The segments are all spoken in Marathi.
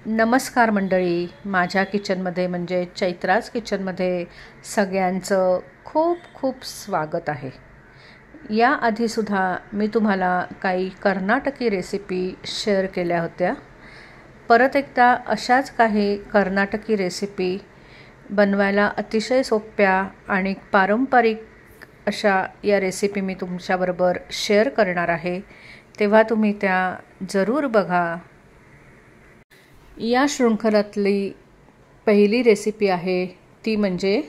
नमस्कार मंडळी, माझ्या किचनमध्ये म्हणजे चैत्राज किचनमध्ये सगळ्यांचं खूप खूप स्वागत आहे. याआधीसुद्धा मी तुम्हाला काही कर्नाटकी रेसिपी शेअर केल्या होत्या. परत एकदा अशाच काही कर्नाटकी रेसिपी बनवायला अतिशय सोप्या आणि पारंपरिक अशा या रेसिपी मी तुमच्याबरोबर शेअर करणार आहे, तेव्हा तुम्ही त्या जरूर बघा. या शृंखलातली पहिली रेसिपी आहे ती म्हणजे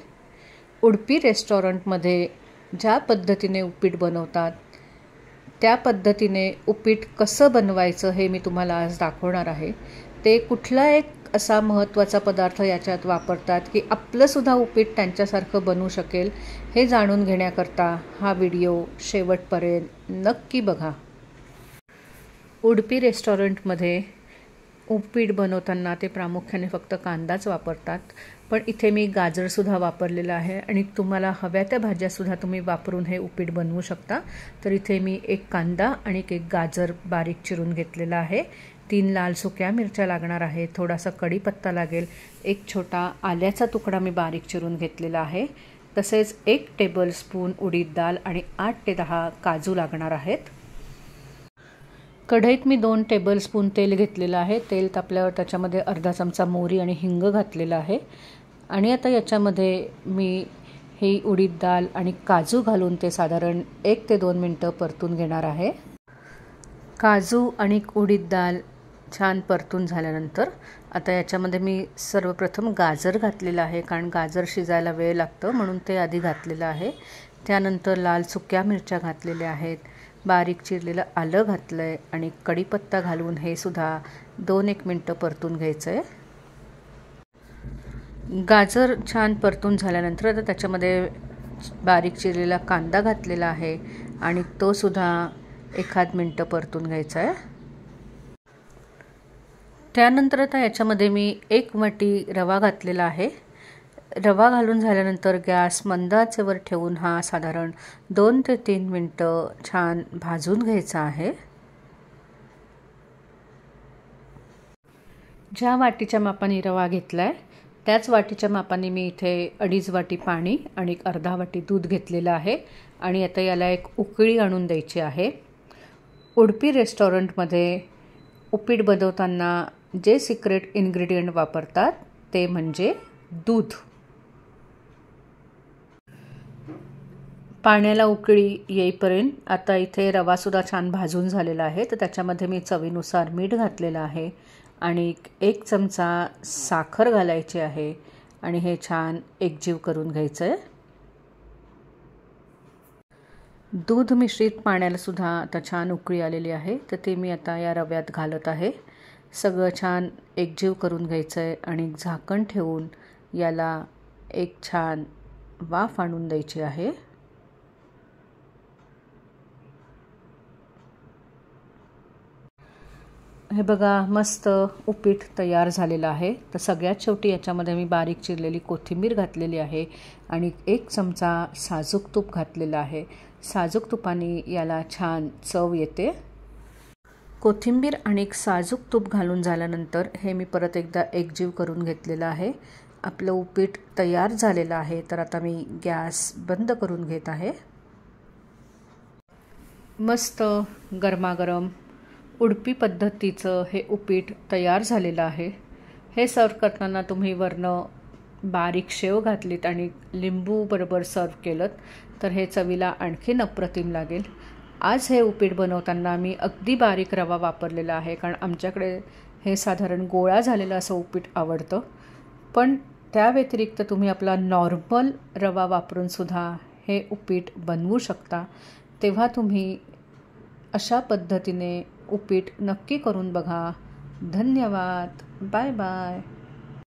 उडपी रेस्टॉरंटमध्ये ज्या पद्धतीने उपीट बनवतात त्या पद्धतीने उपीट कसं बनवायचं हे मी तुम्हाला आज दाखवणार आहे. ते कुठला एक असा महत्त्वाचा पदार्थ याच्यात वापरतात की आपलंसुद्धा उपीट त्यांच्यासारखं बनू शकेल हे जाणून घेण्याकरता हा व्हिडिओ शेवटपर्यंत नक्की बघा. उडपी रेस्टॉरंटमध्ये उपीट बनवताना ते प्रामुख्याने फक्त कांदाच वापरतात, पण इथे मी गाजरसुद्धा वापरलेलं आहे आणि तुम्हाला हव्या त्या भाज्यासुद्धा तुम्ही वापरून हे उपीट बनवू शकता. तर इथे मी एक कांदा आणि एक गाजर बारीक चिरून घेतलेला आहे. 3 लाल सुक्या मिरच्या लागणार आहे, थोडासा कढीपत्ता लागेल, एक छोटा आल्याचा तुकडा मी बारीक चिरून घेतलेला आहे, तसेच 1 टेबलस्पून उडीद डाळ आणि 8 ते 10 काजू लागणार आहेत. कढईत मी 2 टेबलस्पून तेल घेतलेलं आहे. तेल तापल्यावर त्याच्यामध्ये अर्धा चमचा मोहरी आणि हिंग घातलेला आहे आणि आता याच्यामध्ये मी ही उडीद डाळ आणि काजू घालून ते साधारण 1 ते 2 मिनटं परतून घेणार आहे. काजू आणि उडीद डाळ छान परतून झाल्यानंतर आता याच्यामध्ये मी सर्वप्रथम गाजर घातलेलं आहे, कारण गाजर शिजायला वेळ लागतं म्हणून ते आधी घातलेलं आहे. त्यानंतर लाल सुक्या मिरच्या घातलेल्या आहेत, बारीक चिरलेलं आलं घातलं आहे आणि कढीपत्ता घालून हे सुद्धा 2-1 मिनटं परतून घ्यायचं आहे. गाजर छान परतून झाल्यानंतर आता त्याच्यामध्ये बारीक चिरलेला कांदा घातलेला आहे आणि तो सुद्धा 1 मिनटं परतून घ्यायचा आहे. त्यानंतर आता याच्यामध्ये मी 1 वाटी रवा घातलेला आहे. रवा घालून झाल्यानंतर गॅस मंद आचेवर ठेवून हा साधारण 2 ते 3 मिनटं छान भाजून घ्यायचा आहे. ज्या वाटीच्या मापाने रवा घेतला आहे त्याच वाटीच्या मापाने मी इथे 2.5 वाटी पाणी आणि अर्धा वाटी दूध घेतलेलं आहे आणि आता याला एक उकळी आणून द्यायची आहे. उडपी रेस्टॉरंटमध्ये उपीट बनवताना जे सिक्रेट इन्ग्रेडियंट वापरतात ते म्हणजे दूध. पाण्याला उकळी येईपर्यंत आता इथे रवासुद्धा छान भाजून झालेला आहे, तर त्याच्यामध्ये मी चवीनुसार मीठ घातलेलं आहे आणि 1 चमचा साखर घालायची आहे आणि हे छान एकजीव करून घ्यायचं आहे. दूध मिश्रित पाण्यालासुद्धा आता छान उकळी आलेली आहे, तर ते मी आता या रव्यात घालत आहे. सगळं छान एकजीव करून घ्यायचं आहे आणि झाकण ठेवून याला एक छान वाफ आणून द्यायची आहे. हे बघा, मस्त उपीट तयार झालेलं आहे. तर सगळ्यात शेवटी याच्यामध्ये मी बारीक चिरलेली कोथिंबीर घातलेली आहे आणि 1 चमचा साजूक तूप घातलेलं आहे. साजूक तुपाने याला छान चव येते. कोथिंबीर आणि साजूक तूप घालून झाल्यानंतर हे मी परत एकदा एकजीव करून घेतलेलं आहे. आपलं उपीट तयार झालेलं आहे. तर आता मी गॅस बंद करून घेत आहे. मस्त गरमागरम उडपी पद्धतीचं हे उपीट तयार झालेलं आहे. हे सर्व करताना तुम्ही वरनं बारीक शेव घातलीत आणि लिंबू बरोबर सर्व केलं तर हे चवीला आणखीन अप्रतिम लागेल. आज हे उपीट बनवताना मी अगदी बारीक रवा वापरलेला आहे, कारण आमच्याकडे हे साधारण गोळा झालेलं असं उपीट आवडतं. पण त्या व्यतिरिक्त तुम्ही आपला नॉर्मल रवा वापरूनसुद्धा हे उपीट बनवू शकता. तेव्हा तुम्ही अशा पद्धतीने उपीट नक्की करून बघा. धन्यवाद. Bye bye.